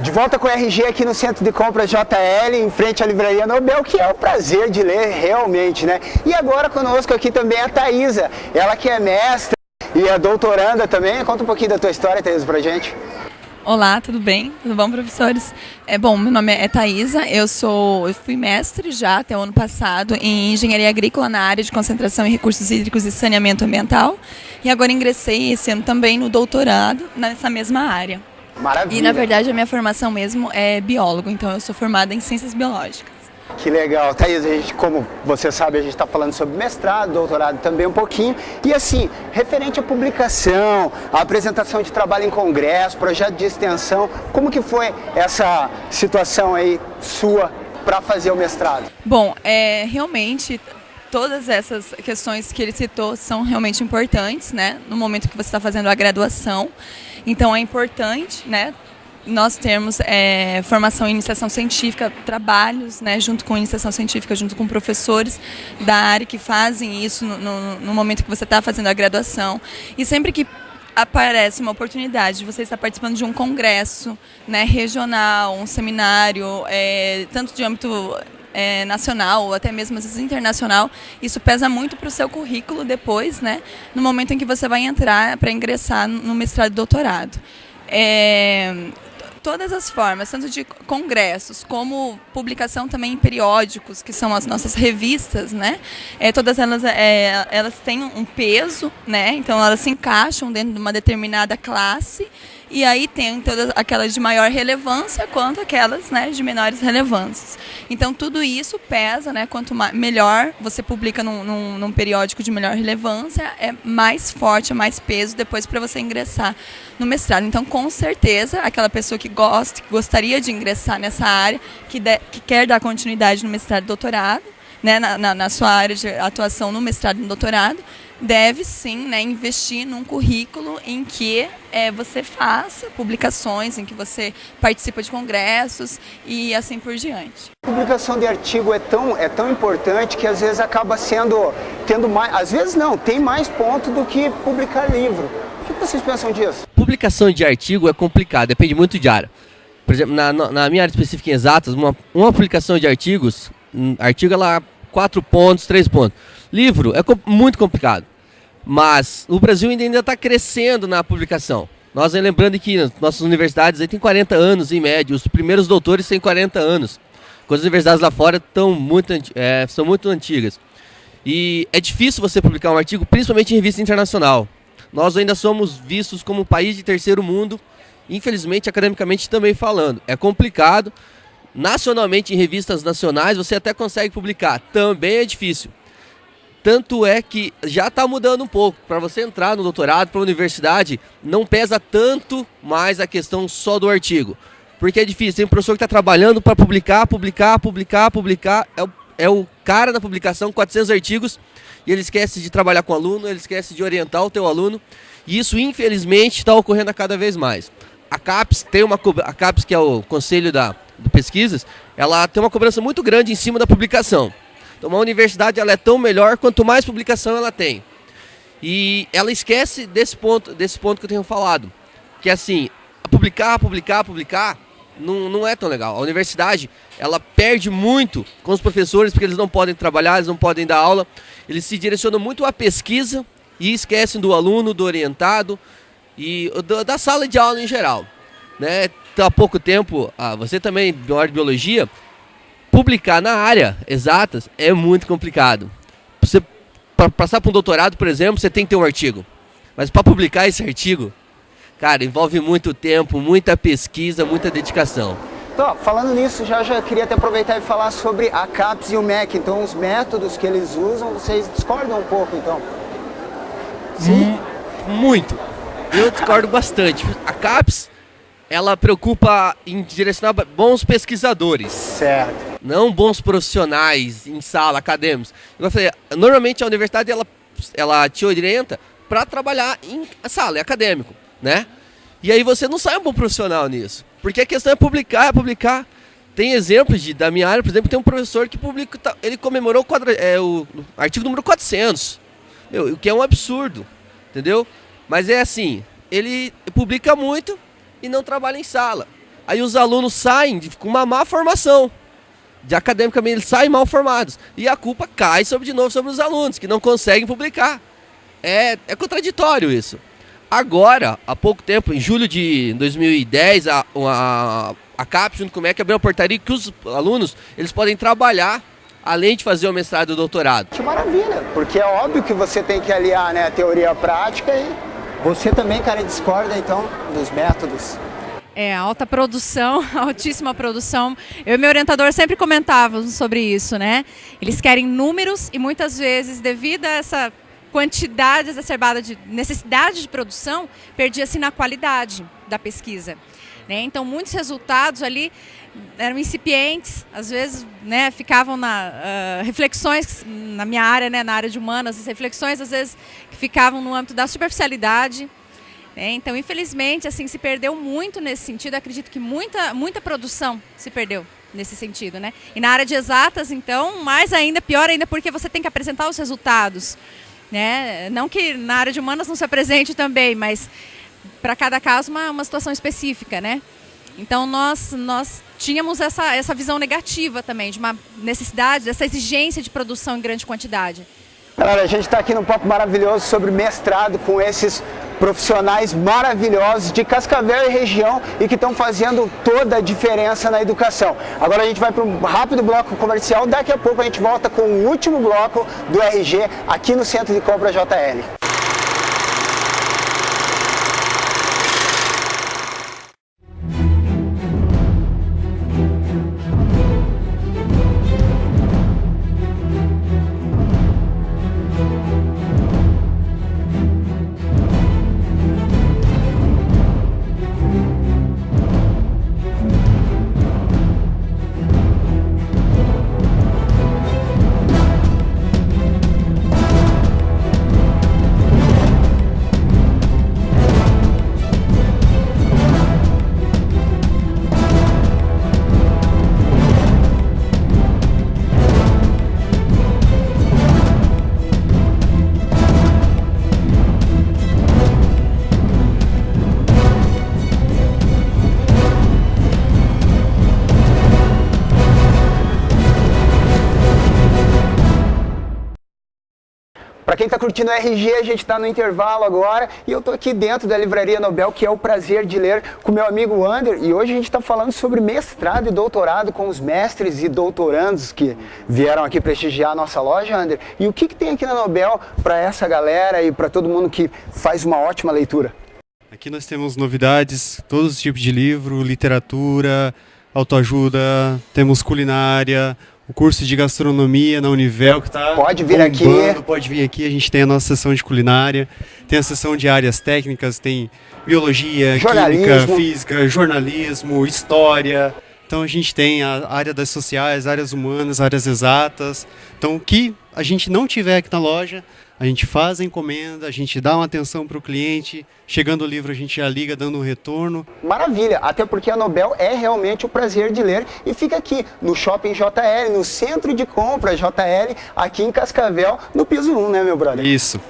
De volta com o RG aqui no Centro de Compras JL, em frente à Livraria Nobel, que é o prazer de ler realmente, né? E agora conosco aqui também a Thaisa, ela que é mestra e é doutoranda também. Conta um pouquinho da tua história, Thaisa, pra gente. Olá, tudo bem? Tudo bom, professores? Bom, meu nome é Thaisa, eu fui mestre já até o ano passado em Engenharia Agrícola na área de concentração em recursos hídricos e saneamento ambiental e agora ingressei esse ano também no doutorado nessa mesma área. Maravilha! E na verdade a minha formação mesmo é biólogo, então eu sou formada em ciências biológicas. Que legal, Thaisa, como você sabe, a gente está falando sobre mestrado, doutorado também um pouquinho. E assim, referente à publicação, à apresentação de trabalho em congresso, projeto de extensão, como que foi essa situação aí sua para fazer o mestrado? Bom, realmente todas essas questões que ele citou são realmente importantes, né, no momento que você está fazendo a graduação. Então é importante, né, nós termos formação em iniciação científica, trabalhos, né, junto com iniciação científica, junto com professores da área que fazem isso no momento que você está fazendo a graduação. E sempre que aparece uma oportunidade de você estar participando de um congresso, né, regional, um seminário, tanto de âmbito nacional ou até mesmo às vezes internacional, isso pesa muito para o seu currículo depois, né, no momento em que você vai entrar para ingressar no mestrado e doutorado. Todas as formas, tanto de congressos como publicação também em periódicos, que são as nossas revistas, né? Todas elas têm um peso, né? Então elas se encaixam dentro de uma determinada classe. E aí tem todas aquelas de maior relevância quanto aquelas, né, de menores relevâncias. Então tudo isso pesa, né? Quanto melhor você publica num periódico de melhor relevância, é mais forte, é mais peso depois para você ingressar no mestrado. Então com certeza aquela pessoa que gostaria de ingressar nessa área, que quer dar continuidade no mestrado e doutorado, né, na sua área de atuação no mestrado e no doutorado, deve sim, né, investir num currículo em que você faça publicações, em que você participa de congressos e assim por diante. A publicação de artigo é tão importante que às vezes acaba tendo mais, às vezes não, tem mais ponto do que publicar livro. O que vocês pensam disso? Publicação de artigo é complicado, depende muito de área. Por exemplo, na minha área específica em exatas, uma publicação de artigos, artigo ela 4 pontos, 3 pontos. Livro é muito complicado, mas o Brasil ainda está crescendo na publicação. Nós lembrando que nossas universidades aí têm 40 anos em média, os primeiros doutores têm 40 anos. As universidades lá fora são muito antigas. E é difícil você publicar um artigo, principalmente em revista internacional. Nós ainda somos vistos como um país de terceiro mundo, infelizmente, academicamente também falando. É complicado. Nacionalmente, em revistas nacionais, você até consegue publicar. Também é difícil. Tanto é que já está mudando um pouco. Para você entrar no doutorado, para a universidade, não pesa tanto mais a questão só do artigo. Porque é difícil. Tem um professor que está trabalhando para publicar. É o cara da publicação, 400 artigos, e ele esquece de trabalhar com o aluno, ele esquece de orientar o teu aluno. E isso, infelizmente, está ocorrendo a cada vez mais. A CAPES, que é o Conselho de Pesquisas, ela tem uma cobrança muito grande em cima da publicação. Então, uma universidade ela é tão melhor quanto mais publicação ela tem. E ela esquece desse ponto que eu tenho falado. Que assim, publicar não é tão legal. A universidade ela perde muito com os professores porque eles não podem trabalhar, eles não podem dar aula. Eles se direcionam muito à pesquisa e esquecem do aluno, do orientado e da sala de aula em geral. Né? Há pouco tempo, você também, na área de biologia, publicar na área exatas é muito complicado. Para passar para um doutorado, por exemplo, você tem que ter um artigo. Mas para publicar esse artigo, cara, envolve muito tempo, muita pesquisa, muita dedicação. Então, falando nisso, já queria até aproveitar e falar sobre a CAPES e o MEC. Então, os métodos que eles usam, vocês discordam um pouco, então? Sim? Muito. Eu discordo bastante. A CAPES, ela preocupa em direcionar bons pesquisadores. Certo. Não bons profissionais em sala, acadêmicos. Eu falei, normalmente a universidade ela te orienta para trabalhar em sala, é acadêmico, né? E aí você não sai um bom profissional nisso. Porque a questão é publicar. Tem exemplos da minha área, por exemplo, tem um professor que ele comemorou o artigo número 400. O que é um absurdo, entendeu? Mas é assim, ele publica muito e não trabalha em sala. Aí os alunos saem com uma má formação. De academicamente, eles saem mal formados. E a culpa cai de novo sobre os alunos, que não conseguem publicar. É contraditório isso. Agora, há pouco tempo, em julho de 2010, a CAPES, junto com o MEC, abriu uma portaria que os alunos eles podem trabalhar, além de fazer o mestrado e o doutorado. Que maravilha, porque é óbvio que você tem que aliar, né, a teoria à prática e você também, cara, discorda, então, dos métodos. Alta produção, altíssima produção. Eu e meu orientador sempre comentávamos sobre isso, né? Eles querem números e muitas vezes, devido a essa quantidade exacerbada de necessidade de produção, perdia-se na qualidade da pesquisa, né? Então, muitos resultados ali eram incipientes, às vezes, né, ficavam reflexões na minha área, né, na área de humanas, as reflexões às vezes que ficavam no âmbito da superficialidade. Então, infelizmente, assim, se perdeu muito nesse sentido. Acredito que muita produção se perdeu nesse sentido, né? E na área de exatas, então, mais ainda, pior ainda, porque você tem que apresentar os resultados, né? Não que na área de humanas não se apresente também, mas para cada caso uma situação específica, né? Então, nós tínhamos essa visão negativa também, de uma necessidade, dessa exigência de produção em grande quantidade. Galera, a gente está aqui num papo maravilhoso sobre mestrado com esses profissionais maravilhosos de Cascavel e região e que estão fazendo toda a diferença na educação. Agora a gente vai para um rápido bloco comercial, daqui a pouco a gente volta com o último bloco do RG aqui no Centro de Compra JL. Para quem está curtindo o RG, a gente está no intervalo agora e eu estou aqui dentro da Livraria Nobel, que é o prazer de ler com meu amigo Ander, e hoje a gente está falando sobre mestrado e doutorado com os mestres e doutorandos que vieram aqui prestigiar a nossa loja, Ander. E o que tem aqui na Nobel para essa galera e para todo mundo que faz uma ótima leitura? Aqui nós temos novidades, todos os tipos de livro, literatura, autoajuda, temos culinária, o curso de gastronomia na Univel que está pode vir bombando, aqui. pode vir aqui, a gente tem a nossa sessão de culinária, tem a sessão de áreas técnicas, tem biologia, química, física, jornalismo, história. Então a gente tem a área das sociais, áreas humanas, áreas exatas. Então o que a gente não tiver aqui na loja, a gente faz a encomenda, a gente dá uma atenção para o cliente, chegando o livro a gente já liga dando um retorno. Maravilha, até porque a Nobel é realmente o prazer de ler e fica aqui no Shopping JL, no Centro de Compra JL, aqui em Cascavel, no piso 1, né, meu brother? Isso.